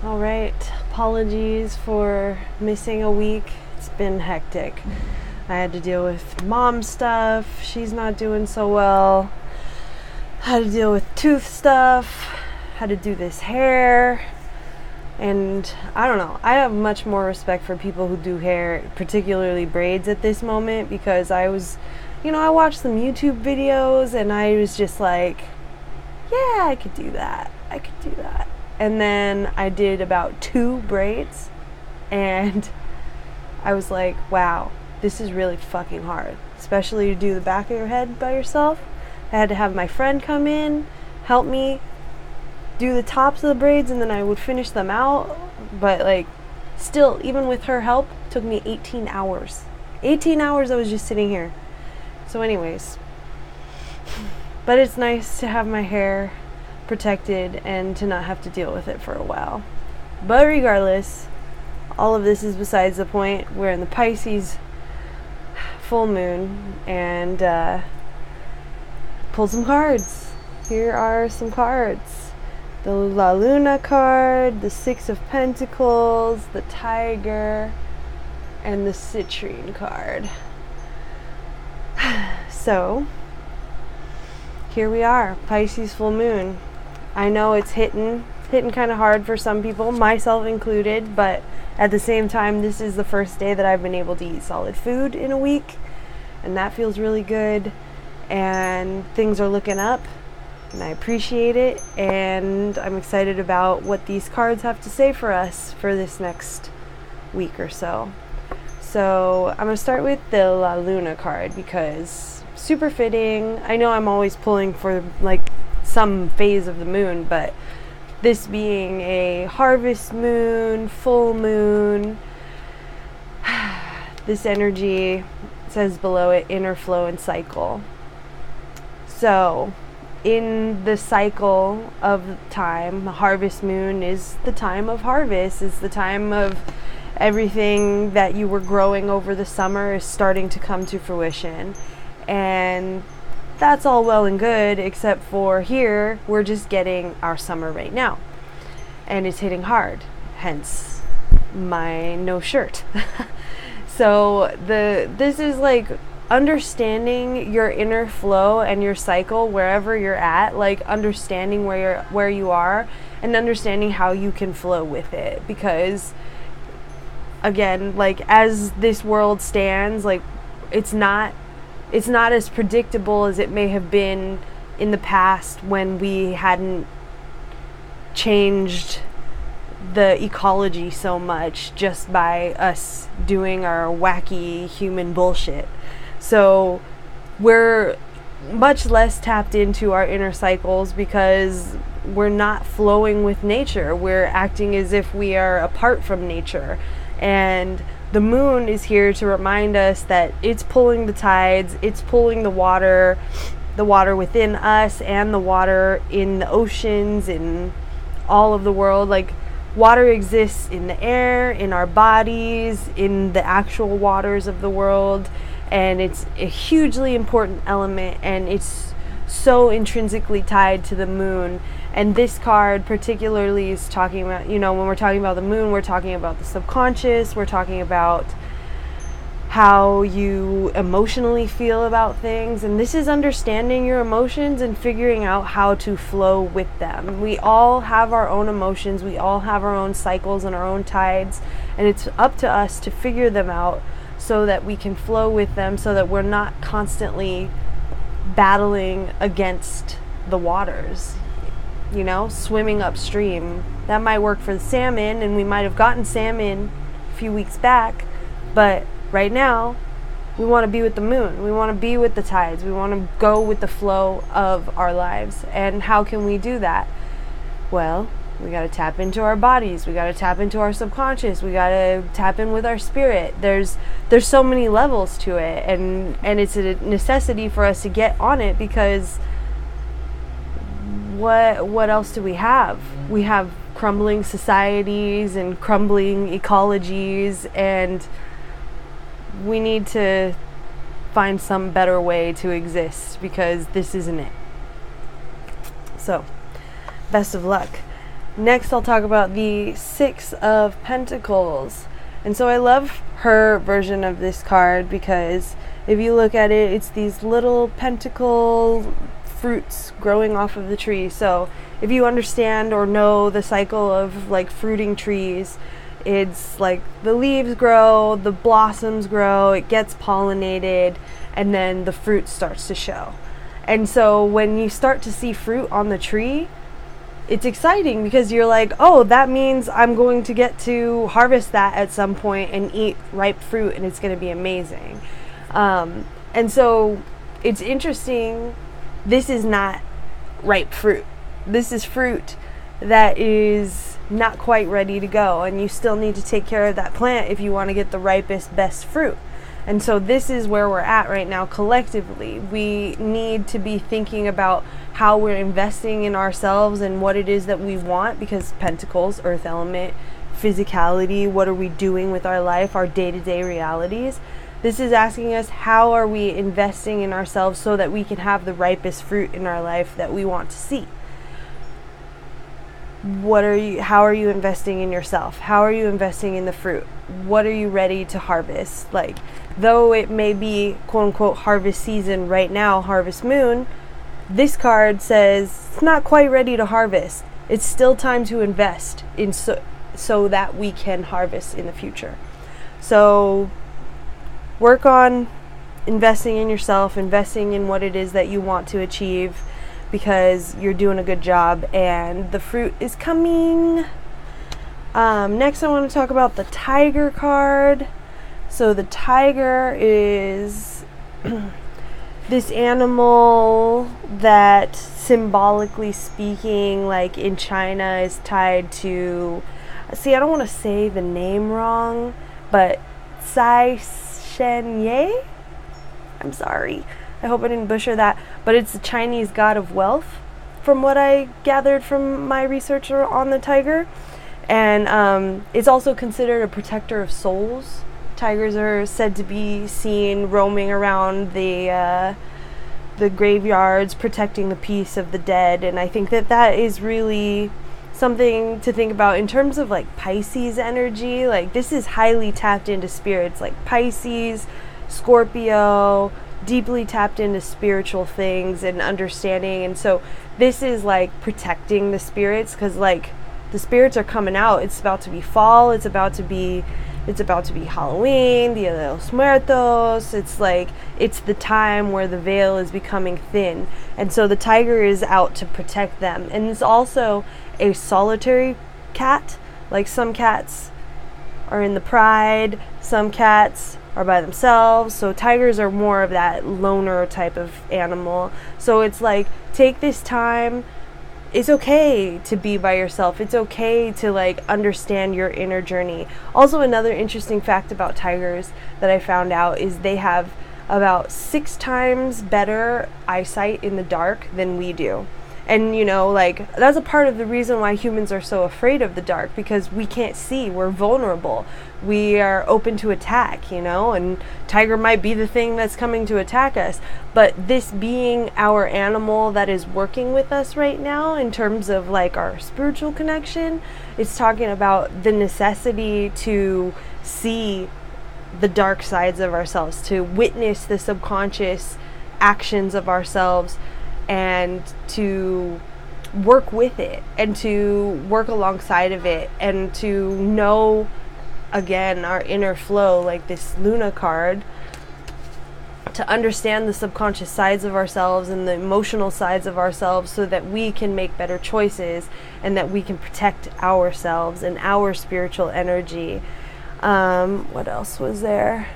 All right, apologies for missing a week. It's been hectic. I had to deal with mom stuff. She's not doing so well. Had to deal with tooth stuff. Had to do this hair. And I don't know. I have much more respect for people who do hair, particularly braids at this moment, because I was, I watched some YouTube videos and I was just like, yeah, I could do that. I could do that. And then I did about 2 braids and I was like, wow, this is really fucking hard, especially to do the back of your head by yourself. I had to have my friend come in, help me do the tops of the braids, and then I would finish them out. But like, still, even with her help, it took me 18 hours. 18 hours I was just sitting here. So anyways, but it's nice to have my hair protected and to not have to deal with it for a while. But regardless, all of this is besides the point. We're in the Pisces full moon, and pull some cards. Here are some cards. The La Luna card, the 6 of Pentacles, the Tiger, and the Citrine card. So, here we are, Pisces full moon. I know it's hitting kind of hard for some people, myself included, but at the same time, this is the first day that I've been able to eat solid food in a week, and that feels really good, and things are looking up, and I appreciate it, and I'm excited about what these cards have to say for us for this next week or so. So I'm going to start with the La Luna card because super fitting. I know I'm always pulling for like some phase of the moon, but this being a harvest moon, full moon, this energy says below it inner flow and cycle. So in the cycle of time, the harvest moon is the time of harvest, is the time of everything that you were growing over the summer is starting to come to fruition. And that's all well and good, except for here, we're just getting our summer right now. And it's hitting hard, hence my no shirt. So this is like understanding your inner flow and your cycle wherever you're at, like understanding where you are and understanding how you can flow with it. Because again, like as this world stands, like it's not as predictable as it may have been in the past when we hadn't changed the ecology so much just by us doing our wacky human bullshit. So we're much less tapped into our inner cycles because we're not flowing with nature. We're acting as if we are apart from nature. And the moon is here to remind us that it's pulling the tides, it's pulling the water within us and the water in the oceans, in all of the world. Like water exists in the air, in our bodies, in the actual waters of the world, and it's a hugely important element, and it's so intrinsically tied to the moon. And this card particularly is talking about, when we're talking about the moon, we're talking about the subconscious, we're talking about how you emotionally feel about things. And this is understanding your emotions and figuring out how to flow with them. We all have our own emotions, we all have our own cycles and our own tides, and it's up to us to figure them out so that we can flow with them, so that we're not constantly battling against the waters. Swimming upstream. That might work for the salmon, and we might have gotten salmon a few weeks back, but right now we want to be with the moon. We want to be with the tides. We want to go with the flow of our lives. And how can we do that? Well, we got to tap into our bodies. We got to tap into our subconscious. We got to tap in with our spirit. There's so many levels to it, and it's a necessity for us to get on it, because what else do we have? We have crumbling societies and crumbling ecologies, and we need to find some better way to exist, because this isn't it. So, best of luck. Next, I'll talk about the Six of Pentacles. And so I love her version of this card because if you look at it, it's these little pentacle fruits growing off of the tree. So if you understand or know the cycle of like fruiting trees, it's like the leaves grow, the blossoms grow, it gets pollinated, and then the fruit starts to show. And so when you start to see fruit on the tree, it's exciting because you're like, oh, that means I'm going to get to harvest that at some point and eat ripe fruit, and it's going to be amazing. And so it's interesting. This is not ripe fruit. This is fruit that is not quite ready to go, and you still need to take care of that plant if you want to get the ripest, best fruit. And so this is where we're at right now collectively. We need to be thinking about how we're investing in ourselves and what it is that we want, because Pentacles, earth element, physicality, what are we doing with our life, our day-to-day realities. This is asking us, how are we investing in ourselves so that we can have the ripest fruit in our life that we want to see? How are you investing in yourself? How are you investing in the fruit? What are you ready to harvest? Like, though it may be quote unquote harvest season right now, harvest moon, this card says it's not quite ready to harvest. It's still time to invest in so that we can harvest in the future. So work on investing in yourself, investing in what it is that you want to achieve, because you're doing a good job and the fruit is coming. Next, I want to talk about the Tiger card. So the tiger is this animal that, symbolically speaking, like in China, is tied to, see, I don't want to say the name wrong, but Sai Shen. I'm sorry. I hope I didn't butcher that, but it's the Chinese god of wealth, from what I gathered from my research on the tiger. And it's also considered a protector of souls. Tigers are said to be seen roaming around the graveyards, protecting the peace of the dead. And I think that that is really something to think about in terms of like Pisces energy. Like, this is highly tapped into spirits, like Pisces, Scorpio, deeply tapped into spiritual things and understanding. And so this is like protecting the spirits, because like the spirits are coming out. It's about to be fall, it's about to be Halloween, Dia de los Muertos. It's like, it's the time where the veil is becoming thin, and so the tiger is out to protect them. And it's also a solitary cat. Like, some cats are in the pride, some cats are by themselves. So tigers are more of that loner type of animal. So it's like, take this time. It's okay to be by yourself. It's okay to like understand your inner journey. Also, another interesting fact about tigers that I found out is they have about 6 times better eyesight in the dark than we do. And you know, like, that's a part of the reason why humans are so afraid of the dark, because we can't see, we're vulnerable, we are open to attack, you know, and tiger might be the thing that's coming to attack us. But this being our animal that is working with us right now in terms of like our spiritual connection, it's talking about the necessity to see the dark sides of ourselves, to witness the subconscious actions of ourselves, and to work with it and to work alongside of it, and to know, again, our inner flow, like this Luna card, to understand the subconscious sides of ourselves and the emotional sides of ourselves, so that we can make better choices and that we can protect ourselves and our spiritual energy. What else was there?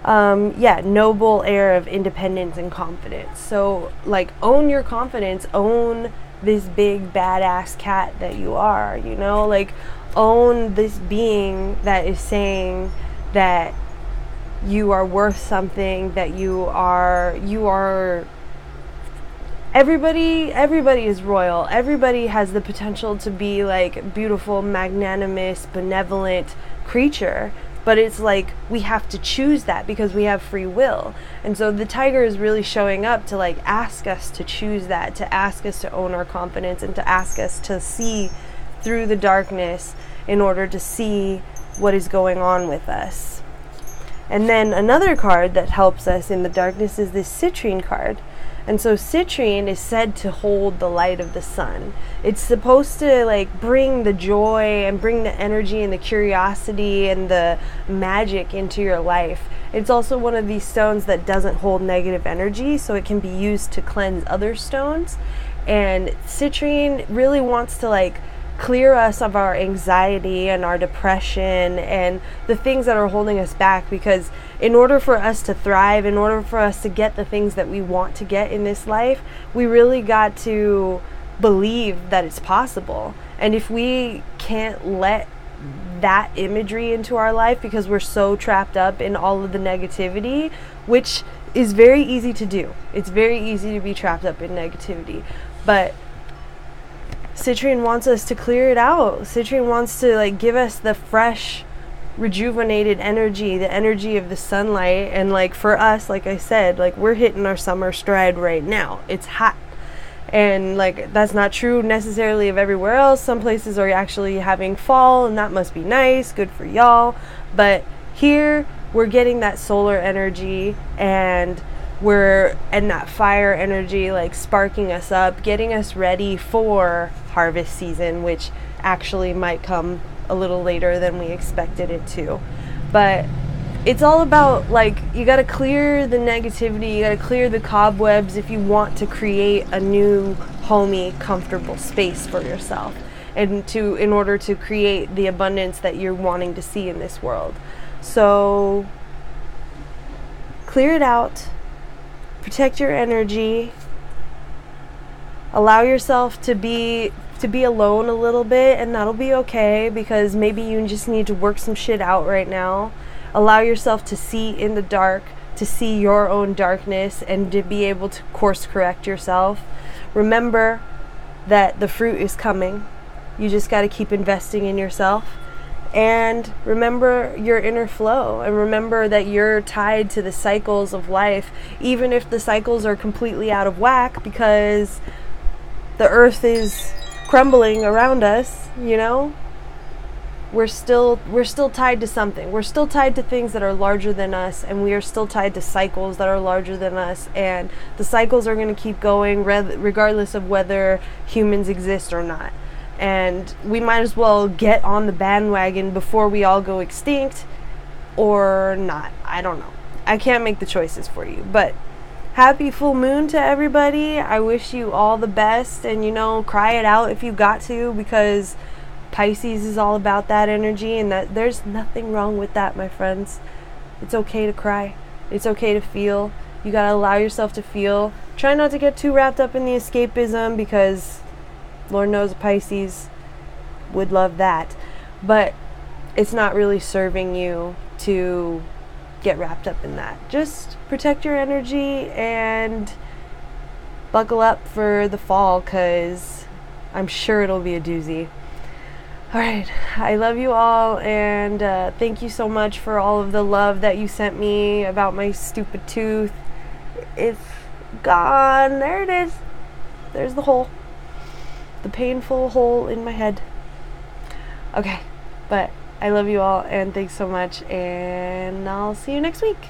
Yeah, noble air of independence and confidence. So like, own your confidence, own this big badass cat that you are, you know, like own this being that is saying that you are worth something, that you are everybody is royal. Everybody has the potential to be like beautiful, magnanimous, benevolent creature. But it's like, we have to choose that because we have free will. And so the tiger is really showing up to like ask us to choose that, to ask us to own our confidence, and to ask us to see through the darkness in order to see what is going on with us. And then another card that helps us in the darkness is this Citrine card. And so Citrine is said to hold the light of the sun. It's supposed to like bring the joy and bring the energy and the curiosity and the magic into your life. It's also one of these stones that doesn't hold negative energy, so it can be used to cleanse other stones. And Citrine really wants to like clear us of our anxiety and our depression and the things that are holding us back, because in order for us to thrive, in order for us to get the things that we want to get in this life, we really got to believe that it's possible. And if we can't let that imagery into our life because we're so trapped up in all of the negativity, which is very easy to do. It's very easy to be trapped up in negativity, but Citrine wants us to clear it out. Citrine wants to like give us the fresh, rejuvenated energy, the energy of the sunlight. And like for us, like I said, like we're hitting our summer stride right now. It's hot. And like that's not true necessarily of everywhere else. Some places are actually having fall, and that must be nice, good for y'all. But here we're getting that solar energy, and that fire energy like sparking us up, getting us ready for harvest season, which actually might come a little later than we expected it to. But it's all about like, you got to clear the negativity, you got to clear the cobwebs if you want to create a new homey, comfortable space for yourself, and in order to create the abundance that you're wanting to see in this world. So clear it out, protect your energy, allow yourself to be alone a little bit, and that'll be okay, because maybe you just need to work some shit out right now. Allow yourself to see in the dark, to see your own darkness, and to be able to course correct yourself. Remember that the fruit is coming. You just got to keep investing in yourself. And remember your inner flow, and remember that you're tied to the cycles of life, even if the cycles are completely out of whack, because the earth is crumbling around us, you know? We're still tied to something. We're still tied to things that are larger than us, and we are still tied to cycles that are larger than us, and the cycles are going to keep going regardless of whether humans exist or not. And we might as well get on the bandwagon before we all go extinct, or not. I don't know. I can't make the choices for you, but happy full moon to everybody. I wish you all the best, and cry it out if you got to, because Pisces is all about that energy, and that there's nothing wrong with that, my friends. It's okay to cry. It's okay to feel. You gotta allow yourself to feel. Try not to get too wrapped up in the escapism, because Lord knows Pisces would love that, but it's not really serving you to get wrapped up in that. Just protect your energy and buckle up for the fall, because I'm sure it'll be a doozy. Alright, I love you all, and thank you so much for all of the love that you sent me about my stupid tooth. It's gone. There it is. There's the hole. The painful hole in my head. Okay, but I love you all, and thanks so much, and I'll see you next week.